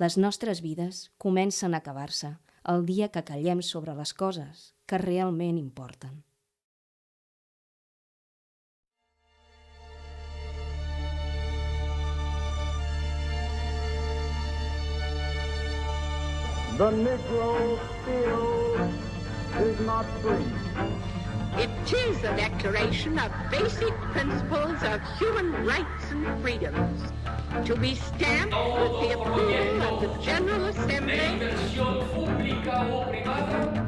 Les nostres vides comencen a acabar-se el dia que callem sobre les coses que realment importen. The Negro still is not free. It is a declaration of basic principles of human rights and freedoms, to be stamped with the approval of the General La Assembly. inversión pública o privada,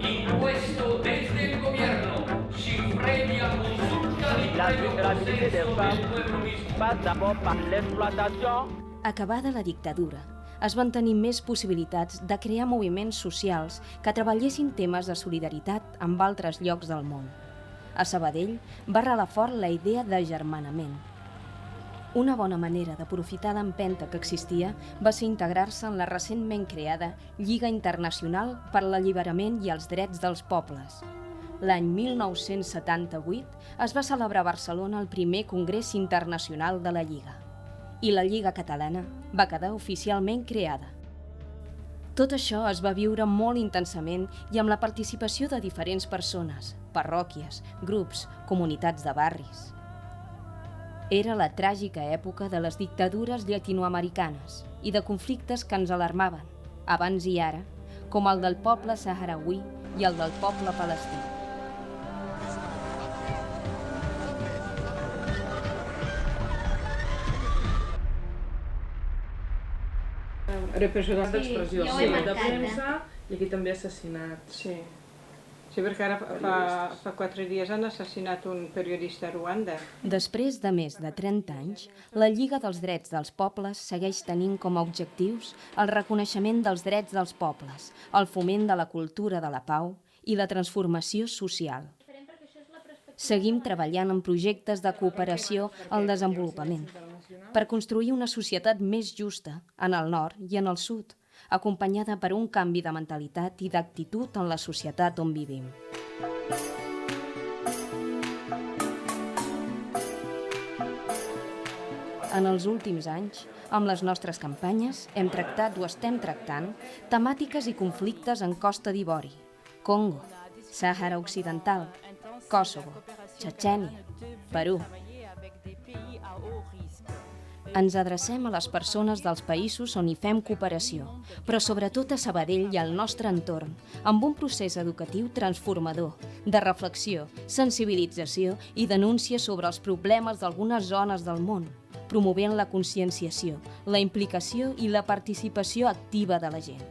impuesto desde el gobierno, sin previa consulta ni La previo vulnerabilité des consenso del pueblo femmes mismo. passe d'abord par l'exploitation. Acabada la dictadura, es van tenir més possibilitats de crear moviments socials que treballessin temes de solidaritat amb altres llocs del món. A Sabadell va arrelar fort la idea d'agermanament. Una bona manera d'aprofitar l'empenta que existia va ser integrar-se en la recentment creada Lliga Internacional per a l'Alliberament i els Drets dels Pobles. L'any 1978 es va celebrar a Barcelona el primer Congrés Internacional de la Lliga i la Lliga Catalana va quedar oficialment creada. Tot això es va viure molt intensament i amb la participació de diferents persones, parròquies, grups, comunitats de barris. Era la tràgica època de les dictadures llatinoamericanes i de conflictes que ens alarmaven, abans i ara, com el del poble saharauí i el del poble palestí. Repressió d'expressió, jo ho sí, he de marcat, premsa i aquí també assassinat. Sí. Sí, perquè ara fa 4 dies han assassinat un periodista a Ruanda. Després de més de 30 anys, la Lliga dels Drets dels Pobles segueix tenint com a objectius el reconeixement dels drets dels pobles, el foment de la cultura de la pau i la transformació social. Seguim treballant en projectes de cooperació al desenvolupament per construir una societat més justa en el nord i en el sud, acompanyada per un canvi de mentalitat i d'actitud en la societat on vivim. En els últims anys, amb les nostres campanyes, hem tractat o estem tractant temàtiques i conflictes en Costa d'Ivori, Congo, Sàhara Occidental, Kosovo, Txetxènia, Perú. Ens adrecem a les persones dels països on hi fem cooperació, però sobretot a Sabadell i al nostre entorn, amb un procés educatiu transformador, de reflexió, sensibilització i denúncia sobre els problemes d'algunes zones del món, promovent la conscienciació, la implicació i la participació activa de la gent.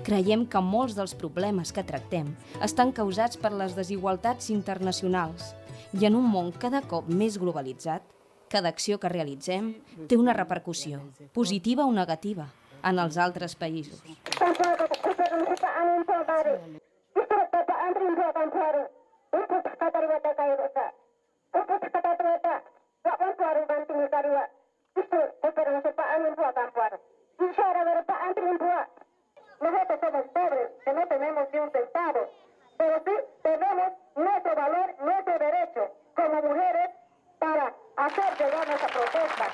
Creiem que molts dels problemes que tractem estan causats per les desigualtats internacionals i en un món cada cop més globalitzat, cada acció que realitzem té una repercussió, positiva o negativa, en els altres països. Nosotros somos pobres, que no tenemos ni un centavo, pero sí tenemos nuestro valor, nuestro derecho como mujeres para hacer llegar nuestra protesta.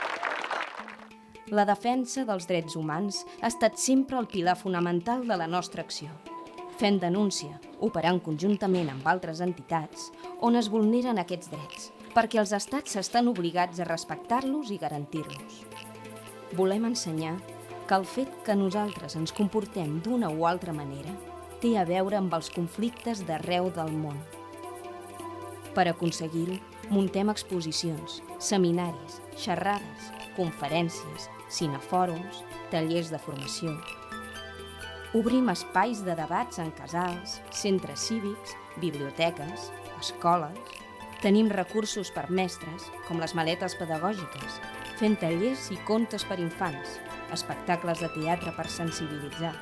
La defensa dels drets humans ha estat sempre el pilar fonamental de la nostra acció. Fent denúncia, operant conjuntament amb altres entitats, on es vulneren aquests drets, perquè els estats estan obligats a respectar-los i garantir-los. Volem ensenyar que el fet que nosaltres ens comportem d'una o altra manera té a veure amb els conflictes d'arreu del món. Per aconseguir-ho, muntem exposicions, seminaris, xerrades, conferències, cinefòrums, tallers de formació. Obrim espais de debats en casals, centres cívics, biblioteques, escoles. Tenim recursos per mestres, com les maletes pedagògiques, fent tallers i contes per infants, espectacles de teatre per sensibilitzar.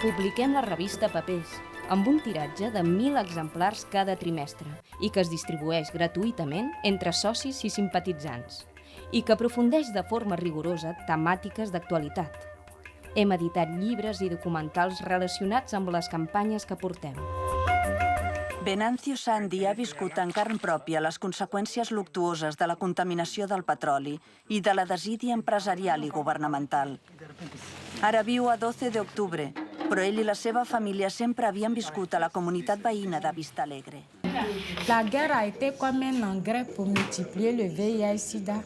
Publiquem la revista Papers, amb un tiratge de 1.000 exemplars cada trimestre i que es distribueix gratuïtament entre socis i simpatitzants i que aprofundeix de forma rigorosa temàtiques d'actualitat. Hem editat llibres i documentals relacionats amb les campanyes que portem. Venancio Sandi ha viscut en carn pròpia les conseqüències luctuoses de la contaminació del petroli i de la desídia empresarial i governamental. Ara viu a 12 d'octubre, però ell i la seva família sempre havien viscut a la comunitat veïna de Vista Alegre. La guerre a été comme un engrais pour multiplier le VIH-Sida.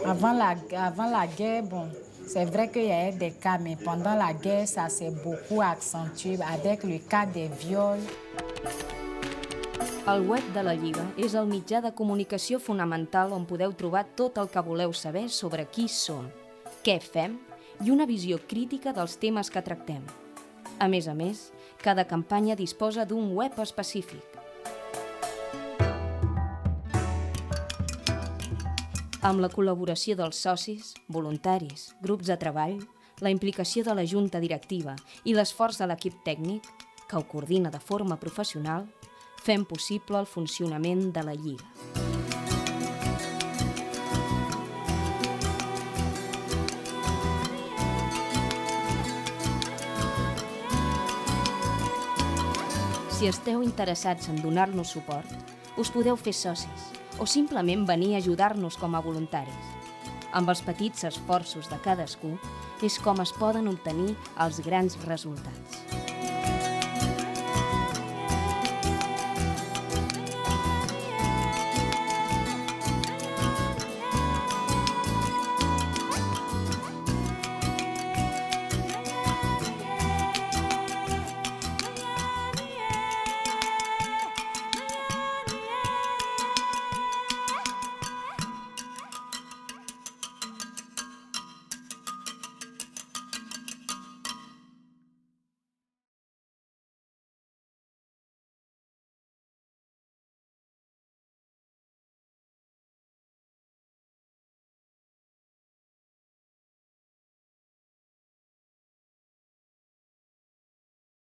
Avant la guerre, bon, c'est vrai qu'il y a des cas, mais pendant la guerre, ça s'est beaucoup accentué avec le cas des viols. El web de la Lliga és el mitjà de comunicació fonamental on podeu trobar tot el que voleu saber sobre qui som, què fem i una visió crítica dels temes que tractem. A més, cada campanya disposa d'un web específic. Amb la col·laboració dels socis, voluntaris, grups de treball, la implicació de la junta directiva i l'esforç de l'equip tècnic, que ho coordina de forma professional, fem possible el funcionament de la Lliga. Si esteu interessats en donar-nos suport, us podeu fer socis o simplement venir a ajudar-nos com a voluntaris. Amb els petits esforços de cadascú és com es poden obtenir els grans resultats.